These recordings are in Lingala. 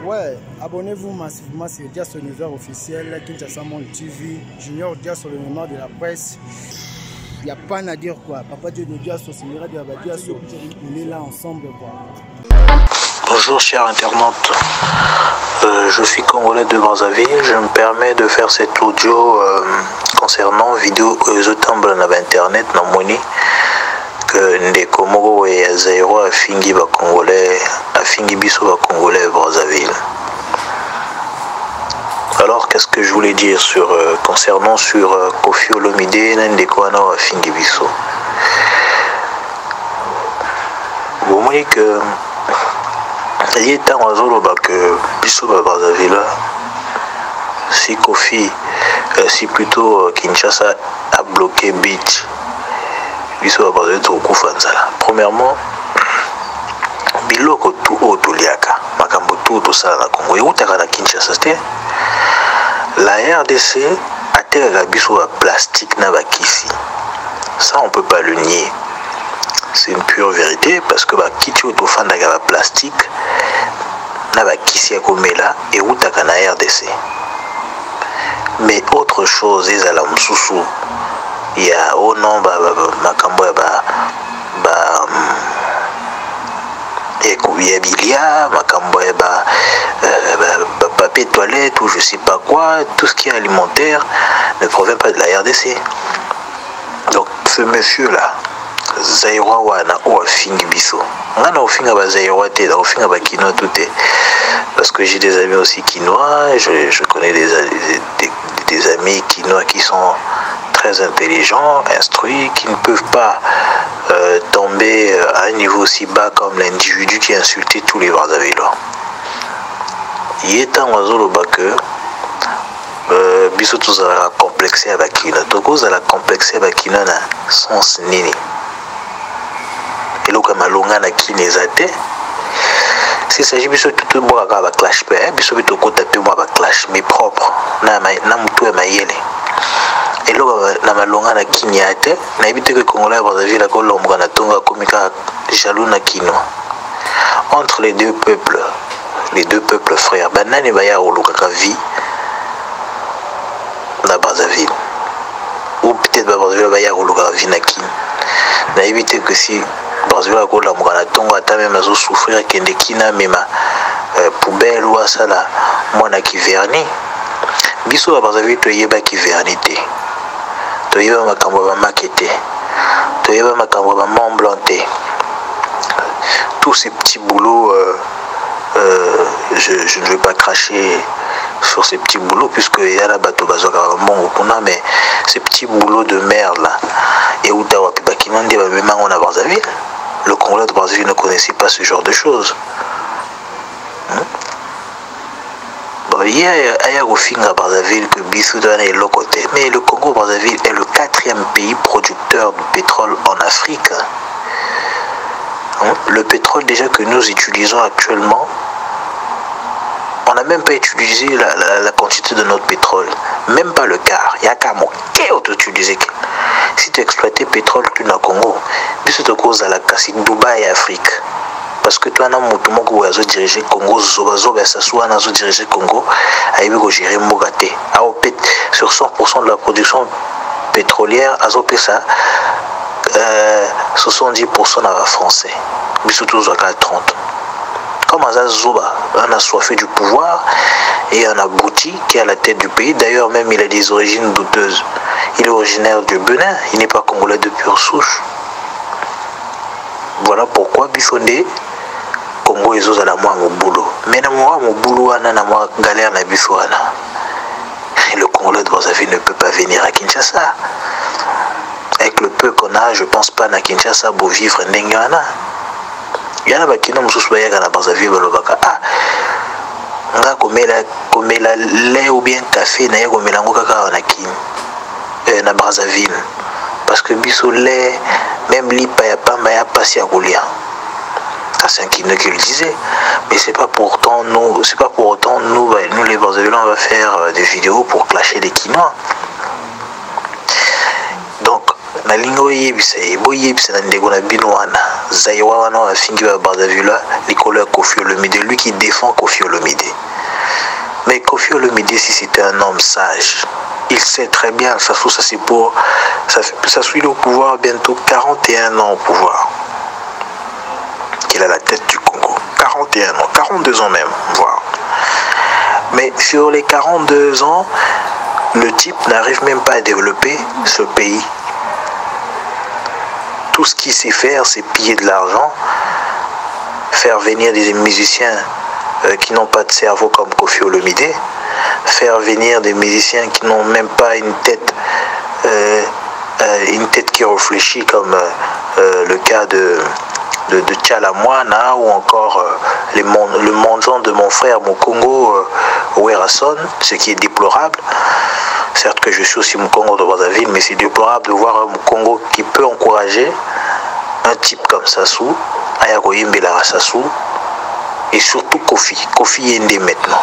Ouais, abonnez-vous massivement sur Dia sur l'univers officiel, Kinshasa Monde TV, Junior Dia sur le mémoire de la presse. Il n'y a pas à dire quoi. Papa Dieu de Dia sur Simira de Dia, on est là ensemble quoi. Bonjour chers internautes, je suis Congolais de Brazzaville. Je me permets de faire cet audio concernant vidéo zotamble na internet na moni que ndeko moko ya Zaïro afingi ba Congolais, afingi biso ba Congolais Brazzaville. Alors qu'est-ce que je voulais dire sur concernant sur Koffi Olomide na ndeko wana afingi biso. Vous voyez que il est temps que biso ba Brazzaville, si Koffi, si plutôt Kinshasa a bloqué Beach, biso ba Brazzaville tokufa nzala. Premièrement, biloko tu otuliaka makambo tu tosala na Congo eutaka na Kinshasa te. La RDC atekaka biso ba plastique na bakisi, ça on peut pas le nier. C'est une pure vérité parce que bah kiti otofandaka ba plastique na ba kisi ya komela et utaka na RDC. Mais autre chose ezala mususu ya ono makambo ya ya bilia, makambo ya papier toilette ou je sais pas quoi, tout ce qui est alimentaire ne provient pas de la RDC. Donc ce monsieur là Zaïrois wana o afingi biso. Ngana ofinga ba Zaïrois te, da ofinga ba Kinois tout est. Parce que j'ai des amis aussi Kinois, je connais des amis Kinois qui sont très intelligents, instruits, qui ne peuvent pas tomber à un niveau aussi bas comme l'individu qui a insulté tous les Brazzavillois. Il est temps que biso tozala complexé à Bakina. Tokozala complexé à Bakina na sens nini. Et là, comme malonga na kinezate, s'il s'agit biso tout bois ba clash pair, biso bito ko taper moi ba clash mais propre na mutu mayele. Et là na malonga na kinyate, na ebite que Congolais Brazzaville ko lomba na tonga komika jaloux na kino. Entre les deux peuples frères, banane ba ya oluka vie na Brazzaville. Ou peut-être ba Brazzaville ba ya oluka vie na kin. Na éviter que si Brazzaville a kola mukana tongo ata même azo souffrir kende kina mema poubelle ou asala mwana ki verni biso ba Brazzaville to yeba ki verni te, to yeba makambo ba makete, to yeba makambo ba Mont Blanc te. Tous ces petits boulots je ne veux pas cracher sur ces petits boulots puisque il y a la bateau bazoka mongo kuna, mais ces petits boulots de merde là et où t'as wapi bakinande ba même on a Brazzaville. Le Congolais de Brazzaville ne connaissait pas ce genre de choses. Bon, il y a au fin à Brazzaville que Bissoudan est l'autre côté. Mais le Congo Brazzaville est le 4e pays producteur de pétrole en Afrique. Le pétrole déjà que nous utilisons actuellement, on n'a même pas utilisé la quantité de notre pétrole. Même pas le quart. Il y a qu'à moitié utilisé. Si tu exploitais pétrole, tu n'as Congo. Puis c'est à cause de la casse Dubaï et Afrique. Parce que tu as un mouvement qui a dirigé Congo, Zoba Sassouan a dirigé Congo, a géré Mogate. Sur 100% de la production pétrolière, a ça 70% à français. Mais surtout à 30%. Comme Azazoba, on a soifé du pouvoir et on a Bouti qui est à la tête du pays. D'ailleurs, même il a des origines douteuses. Il est originaire du Bénin, il n'est pas congolais de pure souche. Voilà pourquoi Bifondé, Congo est aux alamoi mon boulot. Mais moi, mon boulot, on a galère na Bifouana. Le Congolais de Brazzaville ne peut pas venir à Kinshasa. Avec le peu qu'on a, je ne pense pas à Kinshasa pour vivre Nengana. Il y a des gens qui sont à Brazzaville, nga komela lait ou bien café na komela ngo kaka na Brazzaville parce que biso lait même lipa ya pamba ya pasi ya kolia. C'est un qui le disait, mais c'est pas pour autant nous les Brazzavillais on va faire des vidéos pour clasher les Quinois. Donc nalingo yebisa boyebisa na ndeko na bino wana Zaïrois wana afingi ba Brazzaville likolo ya Koffi Olomide, lui qui défend Koffi Olomide. Mais Koffi Olomide, si c'était un homme sage, il sait très bien, Sassou, ça c'est pour Sassou, il est au pouvoir bientôt 41 ans au pouvoir, qu'il a la tête du Congo, 41 ans, 42 ans même, voire. Mais sur les 42 ans, le type n'arrive même pas à développer ce pays. Tout ce qu'il sait faire, c'est piller de l'argent, faire venir des musiciens qui n'ont pas de cerveau comme Koffi Olomide, faire venir des musiciens qui n'ont même pas une tête qui réfléchit comme le cas de Tchalamouana ou encore le montant de mon frère Mokongo Werason, ce qui est déplorable. Certes que je suis aussi Mokongo de Brazzaville, mais c'est déplorable de voir un Mokongo qui peut encourager un type comme Sassou, Ayako Yembela Sassou, et surtout Koffi Yende maintenant.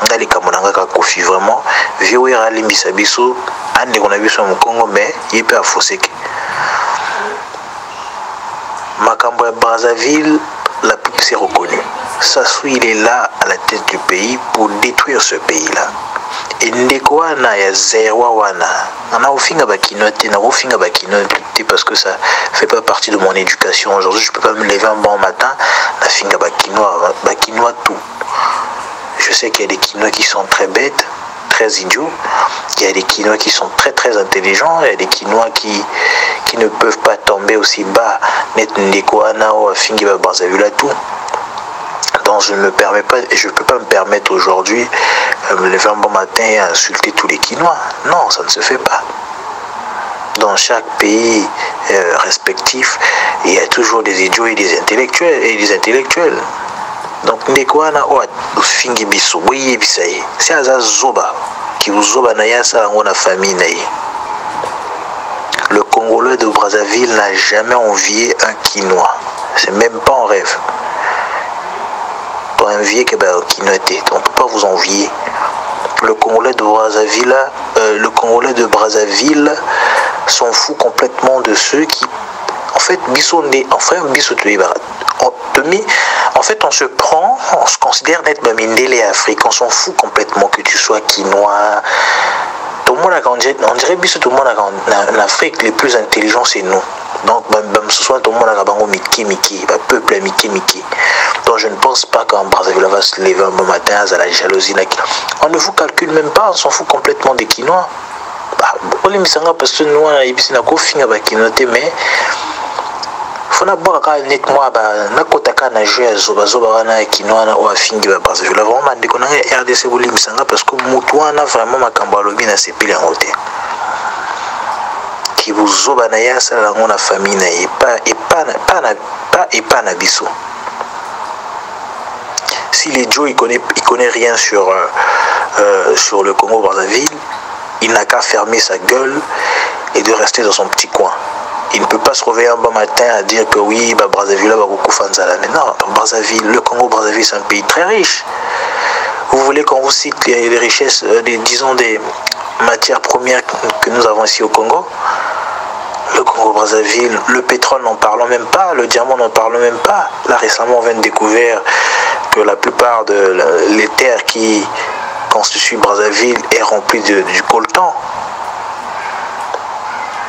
Ndali Kamonanga Koffi vraiment, vieux Ralimbi Sabiso, Ande qu'on a vu sur Mokongo, mais il peut affoser. Makambo à Brazzaville, la peuple s'est reconnue. Sassou, il est là à la tête du pays pour détruire ce pays-là. Et ndeko wana ya Zaïrois wana ana ofinga bakinote na ofinga bakinote parce que ça fait pas partie de mon éducation. Aujourd'hui, je peux pas me lever un bon matin na finga bakinois tout. Je sais qu'il y a des Kinois qui sont très bêtes, très idiots. Il y a des Kinois qui sont très très intelligents. Il y a des Kinois qui ne peuvent pas tomber aussi bas. Net ndeko wana o afingi ba Brazzaville tout. Donc je ne peux pas me permettre aujourd'hui de me lever un bon matin et insulter tous les Kinois. Non, ça ne se fait pas. Dans chaque pays respectif, il y a toujours des idiots et des intellectuels. Donc ndekwana o fingi biso boye bisaye. C'est azazoba qui vous zoba na yasa ngona famille na ye. Le Congolais de Brazzaville n'a jamais envié un Kinois. C'est même pas en rêve. Envier que Kinois était. On ne peut pas vous envier. Le Congolais de Brazzaville s'en fout complètement de ceux qui, en fait, en fait, on se considère d'être Mindele Afrique. On s'en fout complètement que tu sois Kinois. Tout le monde on dirait que tout le monde en Afrique, les plus intelligents, c'est nous. Donc, ce soit tout le monde a Miki, peuple Miki. Donc, je ne pense pas qu'en Brazzaville va se lever un bon matin à la jalousie. On ne vous calcule même pas, on s'en fout complètement des Kinois. On les parce que nous, mais faut d'abord nettement nakotaka na jeu ya zoba wana Kinois na oafingi ba Brazzaville vraiment ndeko na RDC bolimisanga parce que mutu wana vraiment makambo alobi na sepeli en côté qui vous zoba na yasa la ngona famille na pas na biso. Si les Joe il connaît rien sur le Congo Brazzaville, il n'a qu'à fermer sa gueule et de rester dans son petit coin. Il ne peut pas se réveiller un bon matin à dire que oui, Brazzaville va beaucoup fanzala. Mais non, Brazzaville, le Congo Brazzaville, c'est un pays très riche. Vous voulez qu'on vous cite les richesses, disons des matières premières que nous avons ici au Congo? Le Congo Brazzaville, le pétrole n'en parlons même pas, le diamant n'en parlons même pas. Là récemment on vient de découvrir que la plupart les terres qui constituent Brazzaville est remplie du coltan.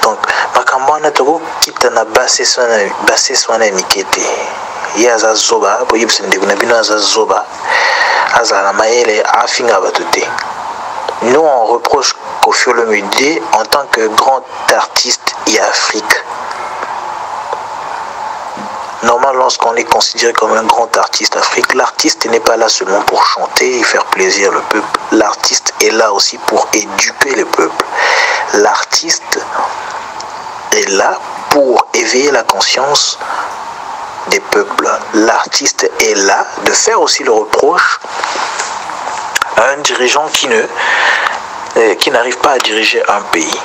Donc makamwana toko kitana basse swana mikete. Yaza zoba, boyibsende kuna bino azazoba. Azala maele afinga batute. Nous on reproche Koffi Olomide en tant que grand artiste et Afrique. Normalement, lorsqu'on est considéré comme un grand artiste Afrique, l'artiste n'est pas là seulement pour chanter et faire plaisir le peuple. L'artiste est là aussi pour éduquer le peuple. L'artiste est là pour éveiller la conscience des peuples. L'artiste est là de faire aussi le reproche à un dirigeant qui n'arrive pas à diriger un pays.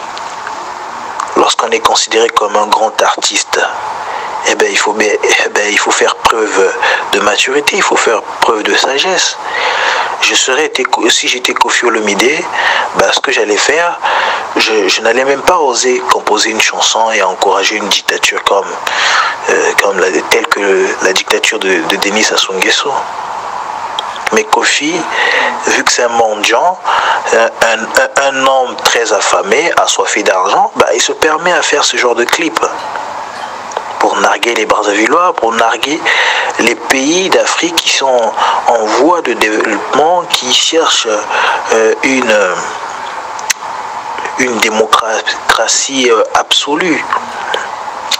Lorsqu'on est considéré comme un grand artiste, il faut faire preuve de maturité, il faut faire preuve de sagesse. Si j'étais Koffi Olomide, ce que j'allais faire, je n'allais même pas oser composer une chanson et encourager une dictature telle que la dictature de Denis Sassou Nguesso. Mais Kofi, vu que c'est un mendiant, un homme très affamé, assoiffé d'argent, bah, il se permet à faire ce genre de clip. Pour narguer les Brazzavillois, pour narguer les pays d'Afrique qui sont en voie de développement, qui cherchent une démocratie absolue.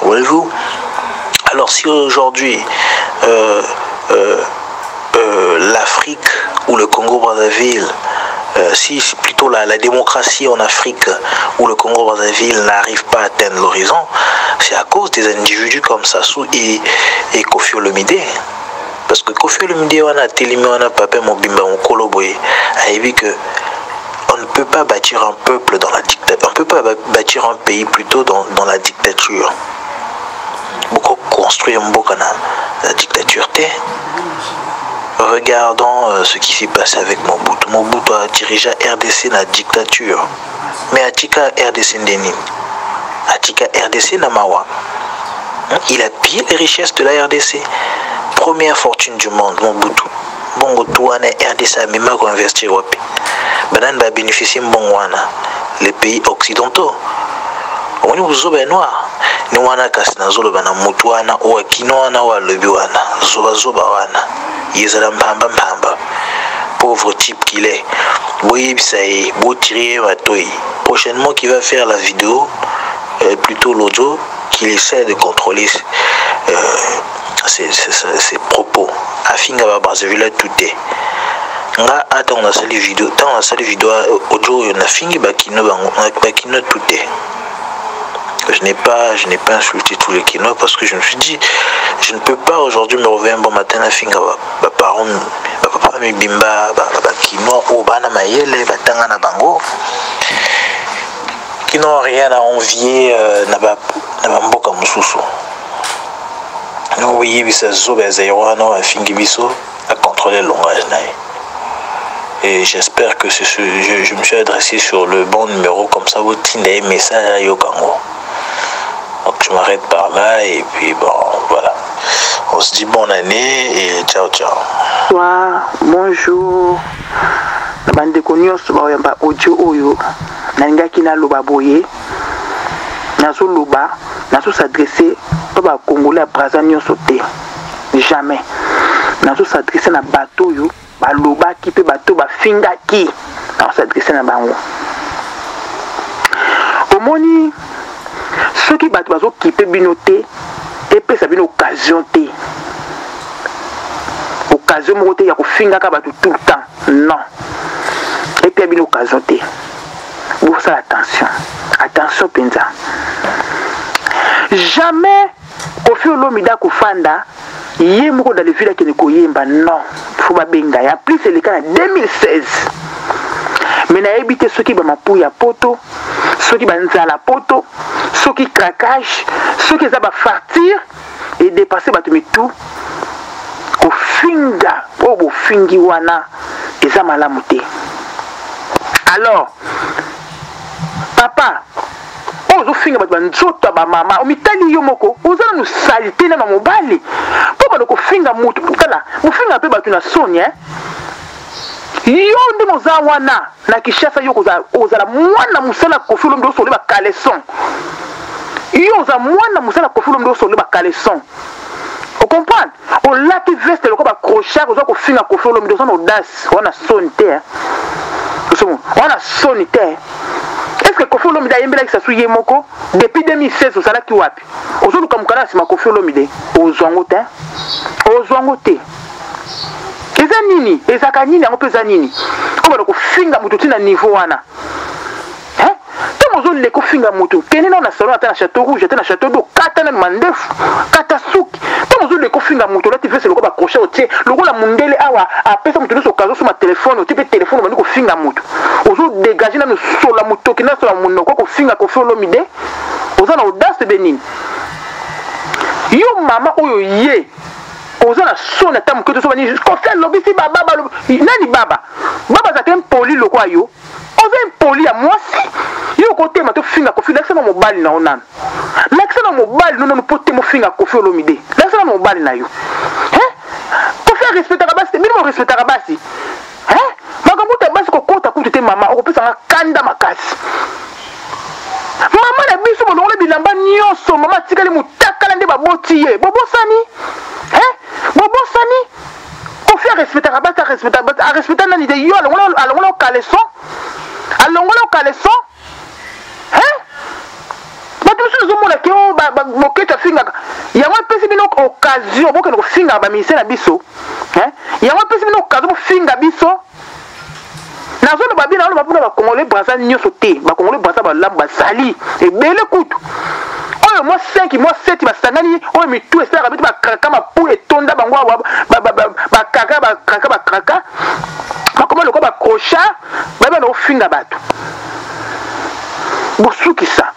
Voyez-vous? Alors si aujourd'hui l'Afrique ou le Congo-Brazzaville, si plutôt la démocratie en Afrique ou le Congo-Brazzaville n'arrive pas à atteindre l'horizon, c'est à cause des individus comme Sassou et Koffi Olomide. Parce que Koffi Olomide, on a télémé, on a papé mon bimba, on coloboye, a dit que on ne peut pas bâtir un peuple dans la dictature, on ne peut pas bâtir un pays plutôt dans la dictature. Beaucoup construire un beau canal, la dictature t'es. Regardons ce qui s'est passé avec Mobutu. Mobutu a dirigé RDC dans la dictature. Mais Atika RDC Ndenin. Atika RDC Namawa. Il a pillé les richesses de la RDC. Première fortune du monde, Mobutu. Bongo Touane RDC a même investir au pays. Banan va bénéficier de les pays occidentaux. On est aux noirs. Nous wana kasina zolo bana mutu wana o kino wana wa lobi wana zoba wana yezala mpamba pauvre type qu'il est. Oui, ça y est, beau tirer matoi. Prochainement qui va faire la vidéo plutôt l'audio qu'il essaie de contrôler ses propos afin que Brazzaville tout est. Nga attend la salle vidéo audio on a fini bakino tout est. Je n'ai pas insulté tous les kino parce que je me suis dit, je ne peux pas aujourd'hui me réveiller un bon matin à finga papa mi bimba kino ou bana mayele batanga na bango qui n'ont rien à envier na mboka mususu. Nous voyez bisa zoba zairo na fingi biso à contrôler le langage naï. Et j'espère que je me suis adressé sur le bon numéro comme ça vous tinez message à Yokango. Donc je m'arrête par là et puis bon voilà. On se dit bonne année et ciao ciao. Bonsoir, bonjour. Bande konyo soba yamba audio oyo. Nanga kina loba boye. Nazo loba, nazo s'adresser ba Congolais à Brazzaville sauté. Jamais. Nazo s'adresser na bateau yo, ba loba ki pe bateau ba finga ki. Nazo s'adresser na bango. Omoni ceux qui battent bazo qui peut binoter et peut ça une occasion té occasion moté ya ko finga ka bato tout le temps non et puis une occasion té vous ça attention penza jamais Koffi Olomide ko fanda yé moko dans les villes qui ne koyemba non faut ba benga ya plus c'est le cas en 2016. Mais na éviter ceux qui ba mapouya poto, ceux qui ba nzala poto, ceux qui craquage, ceux qui va fartir et dépasser batumi tout au finga au fingi wana eza malamu te. Alors papa ozo finga bat banzoto ba mama o mitali yo moko oza nous salité na mobali po ba ko finga mutu kala mo finga pe batu na soni yo ndi moza wana na Kishasa yo kozala mwana musala Koffi Olomide osole ba caleçon yo za mwana musala Koffi Olomide osole ba caleçon o comprendre o lati veste loko ba crochet ozo ko finga Koffi Olomide ozo na audace wana sonité wana sonité. Est-ce que Koffi Olomide a yembela Sassou Yemoko depuis 2016 osala ki wapi ozo luka mukana sima Koffi Olomide ozwango te eza nini ezaka nini yango peza nini ko ba ko finga mutu tina niveau wana to mozo le ko finga mutu kene na salon ata na Château Rouge ata na Château d'Eau kata na mandefu kata suki to mozo le ko finga mutu lati vese loko ba crochet otie loko la mundele awa apesa mutu so kazo sur ma téléphone otie pe téléphone ba ko finga mutu ozo dégager na sola mutu kina sola munoko ko finga Koffi Olomide oza na audace de nini yo mama oyo ye oza na sona tamu que to bani Koffi lobisi baba nani baba za tem poli loko ayo oza poli ya mwasi yo côté ma to finga kofi lakisa na mobali na onana lakisa na mobali non pote mo finga kofi olomide lakisa na mobali na yo kofi respecta basi minimum respecta basi makambo ta basi ko kota kutu te mama okopesa nga kanda makasi mama na biso bolongole bilamba nyonso mama tikali mutakala nde baboti ye bobosani bobosani kofi respecta basi respecta nani de yo alongola kaleson batusu zomona ke moketa fingaka yango epesi bino occasion bokende kofinga baministère na biso yango epesi bino occasion bofinga biso nazoloba bino aloba mpona bakongole braza nyonso te bakongole braza balamu bazali ebele kutu oyo mwa 5 mwa 7 basangani oyo mitu esalaka bito bakraka mapu etonda bango bakraka bakoma lokwa bakrochat babana kofinga bato bosukisa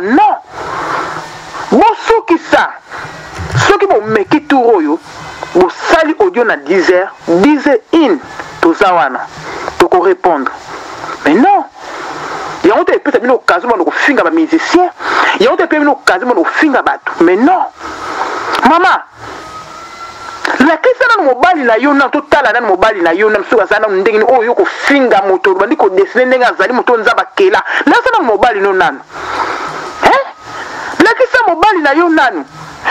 non bosukisa soki bomeki tour oyo bosali audio na 10h in toza wana tokorépondre mais non yango te epesa bino occasion bana kofinga bamusicien yango te epesa bino occasion bana kofinga bato mais non mama lakisa nanu mobali na yo nanu totala nanu mobali na yo nanu soki aza nanu ndenge nini oyo kofinga moto bandi kodesine ndenge azali moto nzaba kela lakisa nanu mobali no nanu lakisa mobali na yo nanu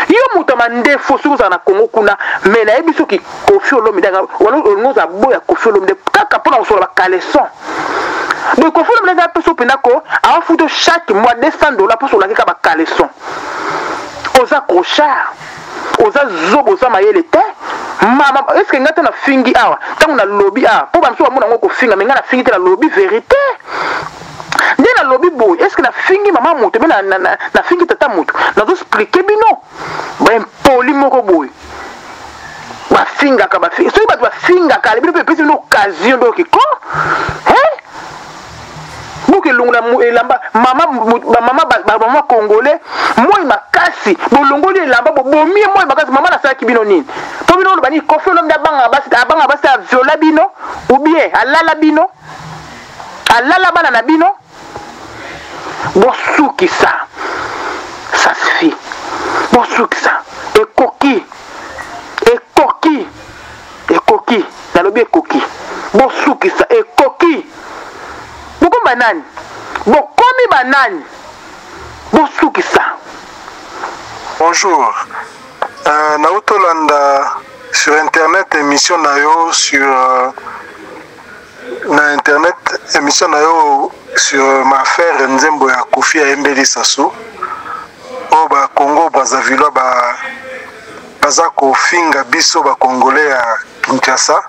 yo moto mandefo soki ozala na kongo kuna me nayebi soki kofi olomide olingo oza boya kofi olomide kaka mpona kosola bakaleson donc kofi olomide eza mpeso mpena ko awafuto chaque mois $200 mpo solakika bakaleson oza crochard oza zobo oza mayele te mama eske nga te na fingi awa ntango na lobi awa mpo bamiso bamona yango kofinga me nga na fingi te na lobi vérité nde na lobi boye eske na fingi mama moto mpe na fingi tata moto nazoexplike bino baimpoli moko boye bafingaka soki bato bafingaka bino mpe epesi bino occasion nde okiko boke longola elamba mama congolais moi makasi bolongoli elamba bobomie moi makasi mama nasalaki bino nini mpo bino olobani kofi olombi abanga basi aviola bino ou bien alala bino alala bana na bino bosukisa ça suffit bosukisa ekoki nalobi ekoki bosukisa ekoki bokomi banani bosukisa. Bonjour, nautolanda sur internet émission nayo sur na internet émission nayo sur ma affaire nzembo ya Kofi Ayembeli Sassou o ba Congo Brazzaville baza kofinga biso ba Congolais ya Kinshasa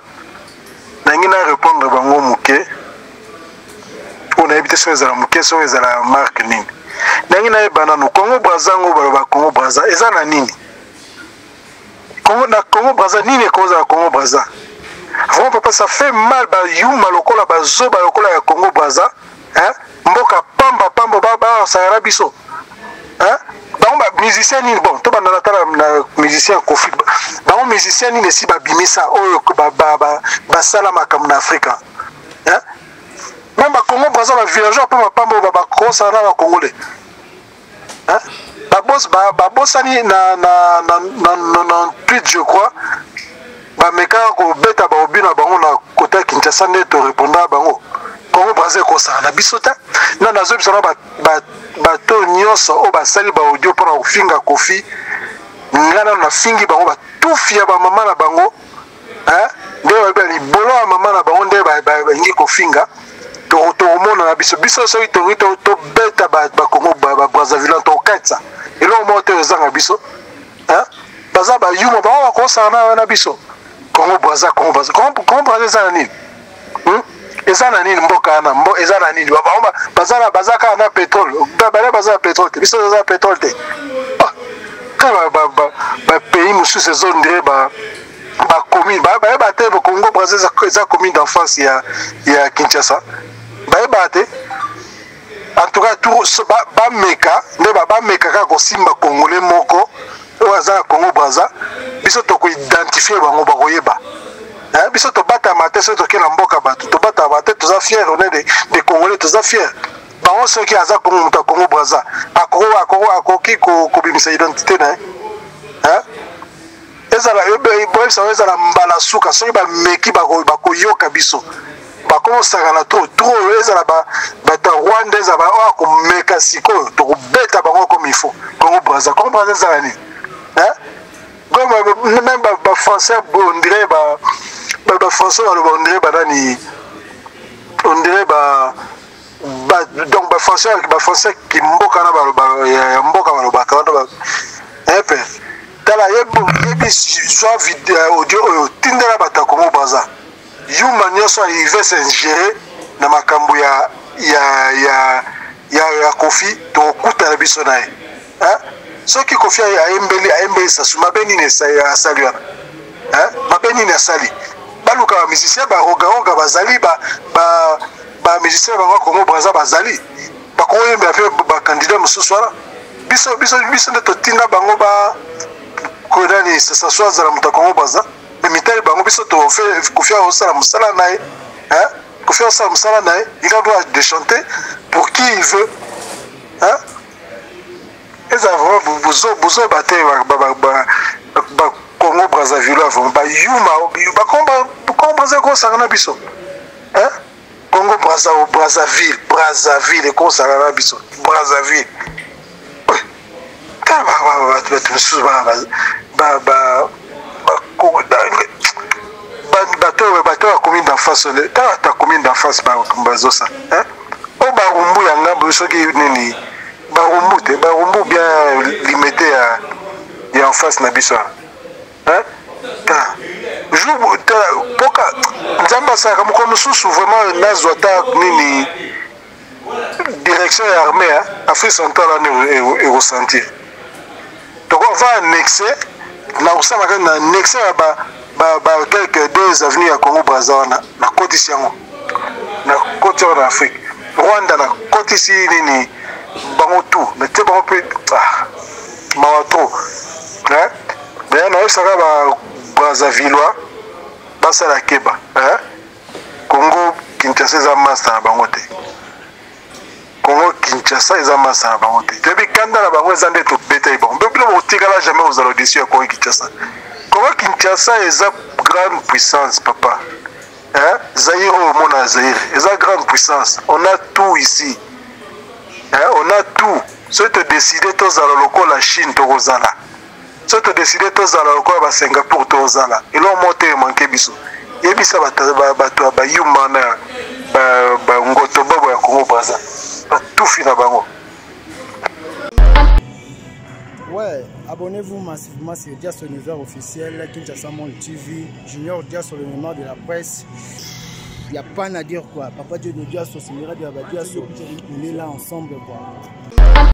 nangi na répondre bango muke on a évité sur la muke sur la marque nini nangi na ebana no Congo Brazzango ba Congo Brazza ezana nini Congo Brazza nini cause ya Congo Brazza. Vraiment papa ça fait mal ba yuma lokola ba zoba lokola ya Congo Brazza mboka pamba ba Sahara biso ba musicien ni bon to ba na musicien Kofi ba musicien ni si ba bimisa oyo ba sala makam na Afrika même ba Congo Brazza ba villageois pa pamba ba crossa na ba Congolais ba bosani na tweet je crois ba meka ko beta ba obina bango na kota Kinshasa ne to répondre bango Congo Brazza ko sa na bisota na nazo bisona ba to nyonso o ba sali ba audio pour ofinga Kofi ngana na fingi bango ba tufia ba mama na bango nde ba ni bolo ya mama na bango nde ba ngi kofinga to mona na biso so to beta ba Congo ba Brazzaville to katsa elo mo te zanga biso baza ba yuma ba ko sa na biso Congo Brazza ezana nini ezana nini mboka na mbo ezana nini baza ka na pétrole baza pétrole te biso za pétrole te ba pays mususu zone dire ba commune ba te Congo Brazza za commune d'enfance ya Kinshasa ba te en tout cas tout ba meka ne ba meka ka ko simba congolais moko oza Congo Brazza biso to ko identifier bango ba koyeba biso tobatama te soki tokei na mboka bato tobatama te toza fier on est des Congolais toza fier bango soki aza Congo moto ya Congo Brazza akoki kobimisa identité na ye ezala mbala suka soki bameki bakoyoka biso bakomosakana tro ezala bato ya Rwanda ezala oyo akomeka sikoyo tokobeta bango comme il faut Congo Brazza ezala nini même bafrançais on dirait bafrançais baloba on dirait banani on dirait donc bafrançais kimboka na baloba ya mboka balobaka wana epe tala yebi soit audio oyo tindela bato ya Congo Brazza yuma nyonso arrive s'ingérer na makambo ya Kofi tokutana biso na ye soki Kofi ayembeli sasu mabe nini asali wana mabe nini asali baluka bamusicien barogaroga bazali bamusicien bango ya Congo Brazza bazali bakoyembela mpe bakandidat mosusu wana biso nde totinda bango kodani sensation azala moto ya Congo Brazza me mitali bango biso Kofi osala mosala na ye Kofi osala mosala na ye il a droit de chanter pour qui il veut ezala vraiment bozo bate Congo Brazzaville avant bayuma Congo Brazza ekosaka na biso Congo Brazzaville ekosaka na biso Brazzaville bato mosusu bato bakomi d'enfance tata komi d'enfance bazosala oyo barumbu ya ngambo soki nini barumbu te barumbu bien limité ya en face na biso poka nzambe asalaka moko mosusu vraiment nazwa ta nini direction ya armée Afrique centrale wana ekosentir donc on va annexer na kosalaka na annexer ya quelques deux avenues ya Congo Brazza wana na kotisi yango na koti yango na Afrique Rwanda na kotisi nini bango tout mais te bango mpe mawa trop d'ailleurs nayebisaka Brazzavillois basala keba Congo Kinshasa eza master na bango te Congo Kinshasa eza master na bango te toyebi kanda na bango eza nde tobeta bango mpe bino botikala jamais ozala au-dessus ya Congo Kinshasa Congo Kinshasa eza grande puissance papa Zaïre au monde Zaïre eza grande puissance on a tout ici on a tout soki todeside tozala lokola Chine tokozala soki todeside tozala lokola basingapour tozala eloko moko te emanke biso yebisa bato ya bayuma na bangoto babo ya Congo Brazza batufi na bango. Ouais, abonnez-vous massivement sur Dias Univers officiel, Kinshasa Monde TV, Junior Dias sur le mémoire de la presse. Il n'y a pas à dire quoi. Papa Dieu de Dias, Sosimira de Abadias, on est là ensemble quoi.